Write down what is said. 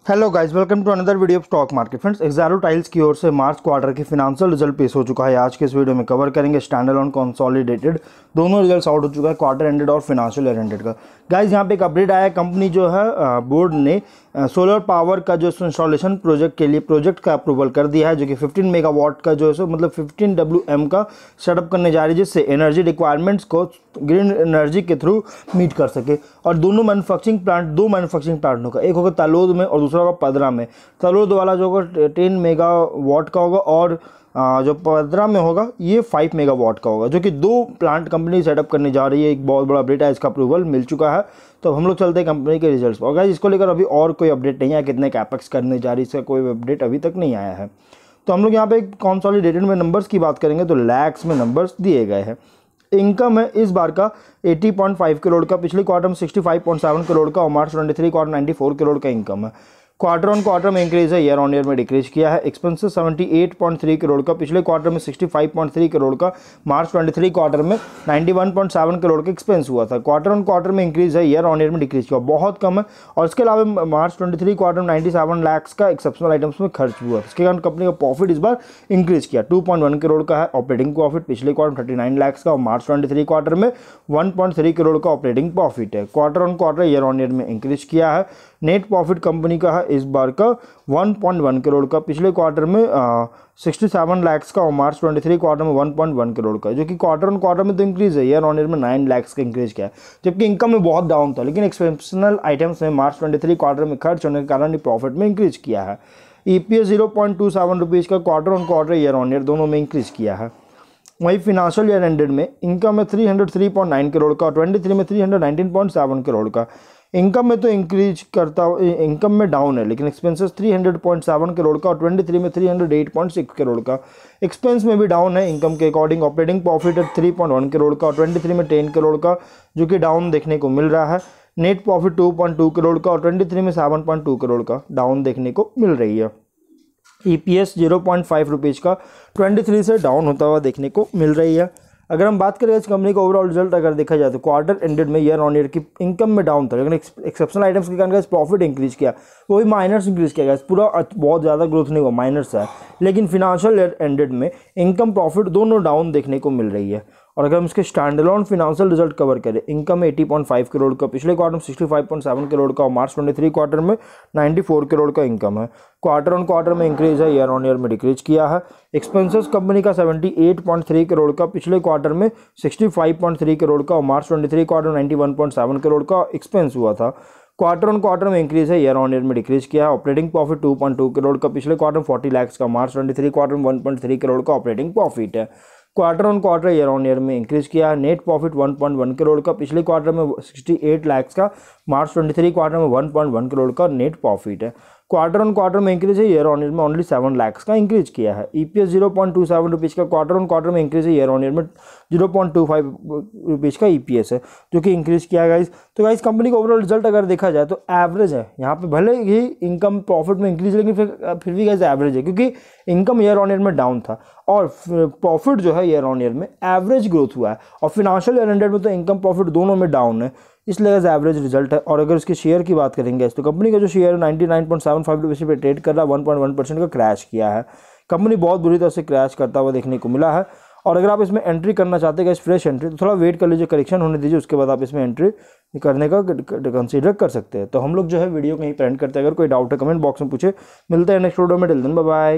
Hello guys, welcome to another video of stock market. Friends, Exxaro Tiles की ओर से March quarter के financial result पेश हो चुका है। आज के इस वीडियो में कवर करेंगे स्टैंड अलोन कंसोलिडेटेड दोनों रिजल्ट्स आउट हो चुका है, क्वार्टर एंडेड और फिनेंशियल ईयर एंडेड का। गाइस, यहाँ पे एक अपडेट आया है, कंपनी जो है बोर्ड ने सोलर पावर का जो इंस्टॉलेशन प्रोजेक्ट के लिए प्रोजेक्ट का अप्रूवल कर दिया है, जो कि 15 मेगावाट का जो है मतलब 15 WM का सेटअप करने जा रही है, जिससे एनर्जी रिक्वायरमेंट्स को ग्रीन एनर्जी के थ्रू मीट कर सके। और दोनों मैन्युफैक्चरिंग प्लांट, दो मैन्युफैक्चरिंग प्लांट होगा, एक होगा तलोद में और दूसरा होगा पदरा में। तलोद वाला जो होगा 10 मेगावाट का होगा और जो पदरा में होगा ये 5 मेगावाट का होगा, जो कि दो प्लांट कंपनी सेटअप करने जा रही है। एक बहुत बड़ा अपडेट है, इसका अप्रूवल मिल चुका है। तो हम लोग चलते हैं कंपनी के रिजल्ट्स पर। गाइस, इसको लेकर अभी और कोई अपडेट नहीं आया, कितने कैपेक्स करने जा रही है इसका कोई अपडेट अभी तक नहीं आया है। तो हम लोग यहाँ पे कंसोलिडेटेड में नंबर्स की बात करेंगे तो लैक्स में नंबर्स दिए गए हैं। इनकम है इस बार का 80.5 करोड़ का, पिछले क्वार्टर में 65.7 करोड़ का और मार्च 23 क्वार्टर 94 करोड़ का इनकम है। क्वार्टर ऑन क्वार्टर में इंक्रीज है, ईयर ऑन ईयर में डिक्रीज किया है। एक्सपेंसेस 78.3 करोड़ का, पिछले क्वार्टर में 65.3 करोड़ का, मार्च 23 क्वार्टर में 91.7 करोड़ का एक्सपेंस हुआ था। क्वार्टर ऑन क्वार्टर में इंक्रीज है, ईयर ऑन ईयर में डिक्रीज किया, बहुत कम है। और इसके अलावा मार्च 23 क्वार्टर में 97 लाख का एक्सेप्शनल आइटम्स में खर्च हुआ। इसके कारण कंपनी का प्रॉफिट इस बार इंक्रीज किया, 2.1 करोड़ का है ऑपरेटिंग प्रॉफिट। पिछले क्वार्टर में 39 लाख का और मार्च 23 क्वार्टर में 1.3 करोड़ का ऑपरेटिंग प्रॉफिट है। Quarter on quarter, year on year में इंक्रीज किया है। नेट प्रॉफिट कंपनी का है इस बार का 1.1 करोड़ का, पिछले क्वार्टर में 67 लाख का और मार्च 23 क्वार्टर में 1.1 करोड़ का, जो कि क्वार्टर ऑन क्वार्टर में तो इंक्रीज है, ईयर ऑन ईयर में 9 लाख का इंक्रीज किया है। जबकि इनकम में बहुत डाउन था, लेकिन एक्सेप्शनल आइटम्स में मार्च 23 क्वार्टर में खर्च होने के कारण प्रॉफिट में इंक्रीज किया है। EPS 0.27 रुपीज़ का quarter on quarter, year on year दोनों में इंक्रीज किया है। वहीं फिनेंशियल ईयर एंडेड में इनकम में 303.9 करोड़ का और 23 में 319.7 करोड़ का। इनकम में तो इंक्रीज करता, इनकम में डाउन है, लेकिन एक्सपेंसेस 300.7 करोड़ का और 23 में 308.6 करोड़ का। एक्सपेंस में भी डाउन है इनकम के अकॉर्डिंग। ऑपरेटिंग प्रॉफिट है 3.1 करोड़ का और 23 में 10 करोड़ का, जो कि डाउन देखने को मिल रहा है। नेट प्रॉफिट 2.2 करोड़ का और 23 में 7.2 करोड़ का, डाउन देखने को मिल रही है। EPS 0.5 रुपीज़ का 23 से डाउन होता हुआ देखने को मिल रही है। अगर हम बात करें इस कंपनी का ओवरऑल रिजल्ट अगर देखा जाए तो क्वार्टर एंडेड में ईयर ऑन ईयर की इनकम में डाउन था, लेकिन एक्सेप्शनल आइटम्स के कारण प्रॉफिट इंक्रीज किया, वो भी माइनस इंक्रीज किया गया, पूरा बहुत ज़्यादा ग्रोथ नहीं हुआ, माइनस है। लेकिन फिनेंशियल ईयर एंडेड में इनकम प्रॉफिट दोनों डाउन देखने को मिल रही है। और अगर हम इसके stand alone financial result cover करें, इनकम 80.5 करोड़ का, पिछले क्वार्टर में 65.7 करोड़ का और मार्च 23 क्वार्टर में 94 करोड़ का इनकम है। क्वार्टर ऑन क्वार्टर में इंक्रीज है, ईयर ऑन ईयर में डिक्रीज किया है। एक्सपेंसेस कंपनी का 78.3 करोड़ का, पिछले क्वार्टर में 65.3 करोड़ का और मार्च 23 क्वार्टर में 91.7 करोड़ का एक्सपेंस हुआ था। क्वार्टर ऑन क्वार्टर में इंक्रीज है, ईयर ऑन ईयर में डिक्रीज किया है। ऑपरेटिंग प्रॉफिट 2.2 करोड़ का, पिछले क्वार्टर में 40 लाख का, मार्च 23 क्वार्टर में 1.3 करोड़ का ऑपरेटिंग प्रॉफिट है। Quarter on quarter, year on year में इंक्रीज किया है। नेट प्रॉफिट 1.1 करोड़ का, पिछले क्वार्टर में 68 लाख का, मार्च 23 क्वार्टर में 1.1 करोड़ का नेट प्रॉफिट है। क्वार्टर ऑन क्वार्टर में इंक्रीज है, ईयर ऑन ईयर में ओनली 7 लाख का इंक्रीज किया है। EPS 0.27 रुपीज़ का क्वार्टर ऑन क्वार्टर में इंक्रीज है, ईयर ऑन ईयर में 0.25 रुपीज़ का EPS है, जो कि इंक्रीज किया है। गाइस, तो गाइस कंपनी का ओवरऑल रिजल्ट अगर देखा जाए तो एवरेज है। यहाँ पे भले ही इनकम प्रॉफिट में इंक्रीज, लेकिन फिर भी गाइस एवरेज है, क्योंकि इनकम ईयर ऑन ईयर में डाउन था और प्रॉफिट जो है ईयर ऑन ईयर में एवरेज ग्रोथ हुआ है। और फिनेंशियल ईयर एंडेड में तो इनकम प्रॉफिट दोनों में डाउन है, इसलिए एवरेज रिजल्ट है। और अगर इसके शेयर की बात करेंगे तो कंपनी का जो शेयर 99.75 रुपये पे ट्रेड कर रहा है, 1.1% का क्रैश किया है। कंपनी बहुत बुरी तरह से क्रैश करता हुआ देखने को मिला है। और अगर आप इसमें एंट्री करना चाहते हैं फ्रेश एंट्री, तो थोड़ा वेट कर लीजिए, करेक्शन होने दीजिए, उसके बाद आप इसमें एंट्री करने का कंसीडर कर सकते हैं। तो हम लोग जो है वीडियो कहीं पे एंड करते हैं। अगर कोई डाउट है कमेंट बॉक्स में पूछे। मिलते हैं नेक्स्ट वीडियो में, टिल देन बाय बाय।